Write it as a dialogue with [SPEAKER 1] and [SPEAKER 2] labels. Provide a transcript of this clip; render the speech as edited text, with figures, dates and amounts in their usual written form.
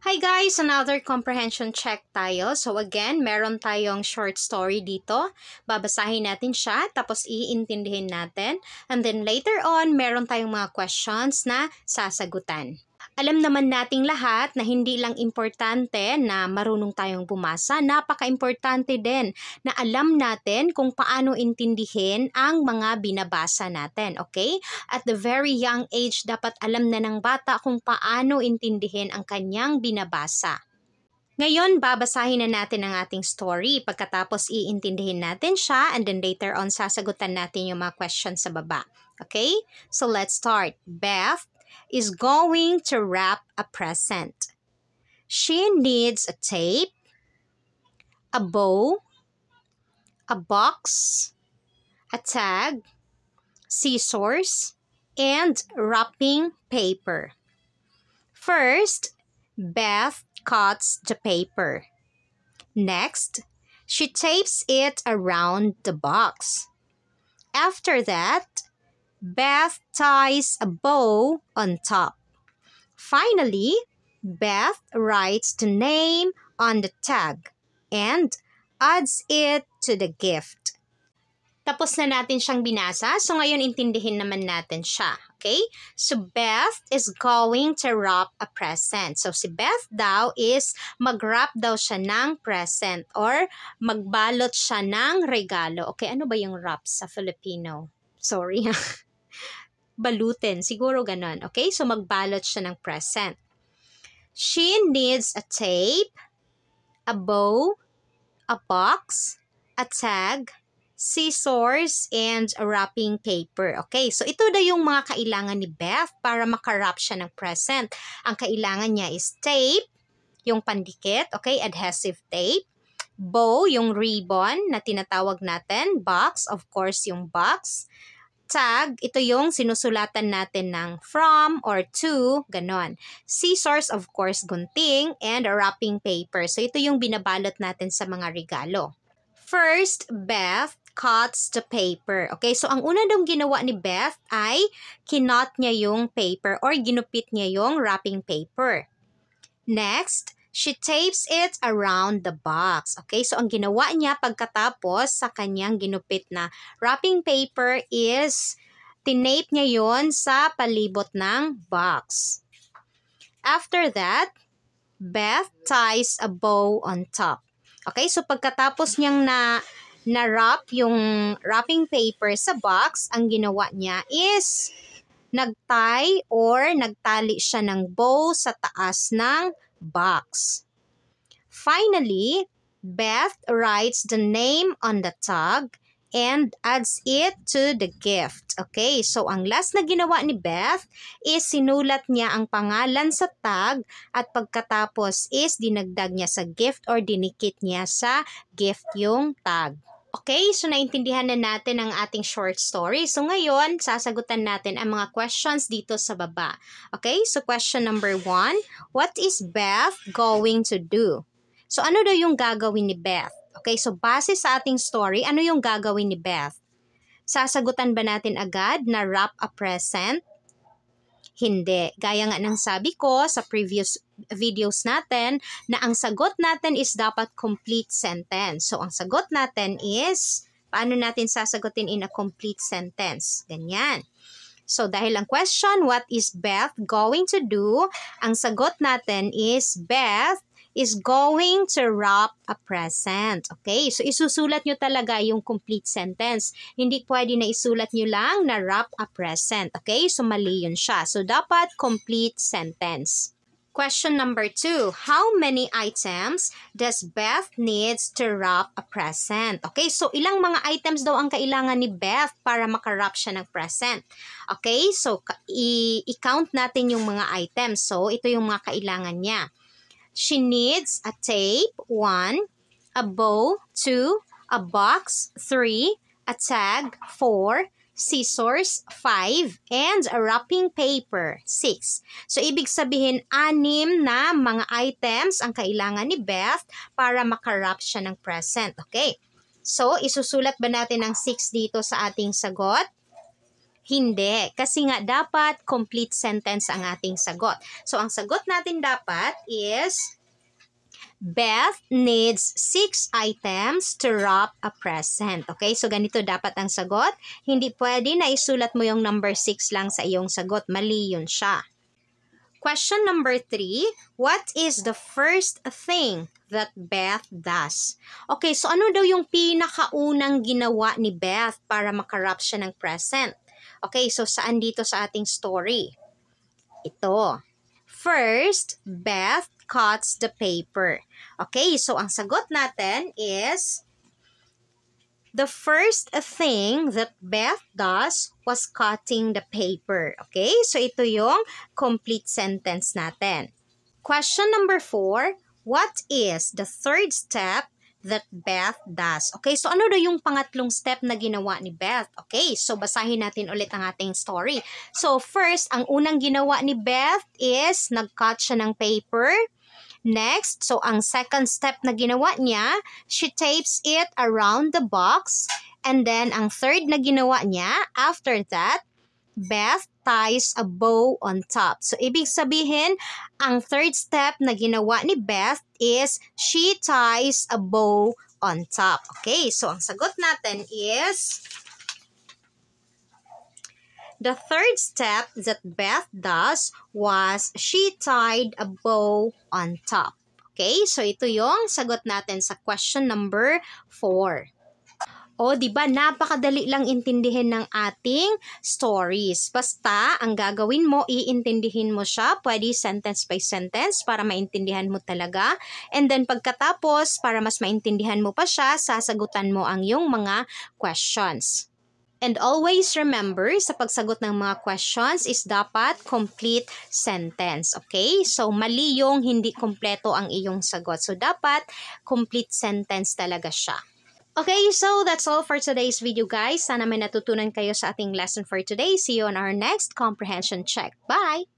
[SPEAKER 1] Hi guys! Another comprehension check tayo. So again, meron tayong short story dito. Babasahin natin siya, tapos iintindihin natin. And then later on, meron tayong mga questions na sasagutan. Alam naman nating lahat na hindi lang importante na marunong tayong bumasa, napaka-importante din na alam natin kung paano intindihin ang mga binabasa natin, okay? At the very young age, dapat alam na ng bata kung paano intindihin ang kanyang binabasa. Ngayon, babasahin na natin ang ating story. Pagkatapos, iintindihin natin siya and then later on, sasagutan natin yung mga questions sa baba. Okay? So let's start. Beth is going to wrap a present. She needs a tape, a bow, a box, a tag, scissors, and wrapping paper. First, Beth cuts the paper. Next, she tapes it around the box. After that, Beth ties a bow on top. Finally, Beth writes the name on the tag and adds it to the gift. Tapos na natin siyang binasa, so ngayon intindihin naman natin siya. Okay? So Beth is going to wrap a present. So si Beth daw is mag-wrap daw siya ng present or magbalot siya ng regalo. Okay, ano ba yung wrap sa Filipino? Sorry. Balutin, siguro ganon. Okay, so magbalot siya ng present. She needs a tape, a bow, a box, a tag, scissors, and a wrapping paper. Okay, so ito na yung mga kailangan ni Beth para makarap siya ng present. Ang kailangan niya is tape, yung pandikit, okay, adhesive tape, bow, yung ribbon na tinatawag natin, box, of course, yung box, tag, ito yung sinusulatan natin ng from or to, ganon. Scissors, of course, gunting, and a wrapping paper. So ito yung binabalot natin sa mga regalo. First, Beth cuts the paper. Okay, so ang una daw ginawa ni Beth ay kinot niya yung paper or ginupit niya yung wrapping paper. Next, she tapes it around the box. Okay, so ang ginawa niya pagkatapos sa kanyang ginupit na wrapping paper is tinape niya yon sa palibot ng box. After that, Beth ties a bow on top. Okay, so pagkatapos niyang na-wrap yung wrapping paper sa box, ang ginawa niya is nag-tie or nagtali siya ng bow sa taas ng box. Finally, Beth writes the name on the tag and adds it to the gift. Okay, so ang last na ginawa ni Beth is sinulat niya ang pangalan sa tag at pagkatapos is dinagdag niya sa gift or dinikit niya sa gift yung tag. Okay, so naintindihan na natin ang ating short story. So ngayon, sasagutan natin ang mga questions dito sa baba. Okay, so question number 1, what is Beth going to do? So ano daw yung gagawin ni Beth? Okay, so base sa ating story, ano yung gagawin ni Beth? Sasagutan ba natin agad na wrap a present? Hindi. Gaya nga ng sabi ko sa previous videos natin na ang sagot natin is dapat complete sentence. So, ang sagot natin is, paano natin sasagutin in a complete sentence? Ganyan. So, dahil ang question, what is Beth going to do? Ang sagot natin is, Beth is going to wrap a present. Okay? So, isusulat nyo talaga yung complete sentence. Hindi pwede na isulat nyo lang na wrap a present. Okay? So, mali yun siya. So, dapat complete sentence. Question number 2. How many items does Beth needs to wrap a present? Okay? So, ilang mga items daw ang kailangan ni Beth para makarap siya ng present? Okay? So, i-count natin yung mga items. So, ito yung mga kailangan niya. She needs a tape, 1, a bow, 2, a box, 3, a tag, 4, scissors, 5, and a wrapping paper, 6. So, ibig sabihin, 6 na mga items ang kailangan ni Beth para makarap siya ng present. Okay? So, isusulat ba natin ang 6 dito sa ating sagot? Hindi, kasi nga dapat complete sentence ang ating sagot. So, ang sagot natin dapat is, Beth needs 6 items to wrap a present. Okay, so ganito dapat ang sagot. Hindi pwede na isulat mo yung number 6 lang sa iyong sagot. Mali yun siya. Question number 3, what is the first thing that Beth does? Okay, so ano daw yung pinakaunang ginawa ni Beth para makarap siya ng present? Okay, so saan dito sa ating story? Ito. First, Beth cuts the paper. Okay, so ang sagot natin is, the first thing that Beth does was cutting the paper. Okay, so ito yung complete sentence natin. Question number 4, what is the third step that Beth does? Okay, so ano daw yung pangatlong step na ginawa ni Beth? Okay, so basahin natin ulit ang ating story. So first, ang unang ginawa ni Beth is nag-cut siya ng paper. Next, so ang second step na ginawa niya, she tapes it around the box. And then, ang third na ginawa niya, after that, Beth ties a bow on top. So, ibig sabihin, ang third step na ginawa ni Beth is she ties a bow on top. Okay, so ang sagot natin is, the third step that Beth does was she tied a bow on top. Okay, so ito yung sagot natin sa question number 4. O, di ba napakadali lang intindihin ng ating stories. Basta, ang gagawin mo, iintindihin mo siya, pwede sentence by sentence para maintindihan mo talaga. And then pagkatapos, para mas maintindihan mo pa siya, sasagutan mo ang iyong mga questions. And always remember, sa pagsagot ng mga questions is dapat complete sentence. Okay? So, mali yung hindi kompleto ang iyong sagot. So, dapat complete sentence talaga siya. Okay, so that's all for today's video, guys. Sana may natutunan kayo sa ating lesson for today. See you on our next comprehension check. Bye!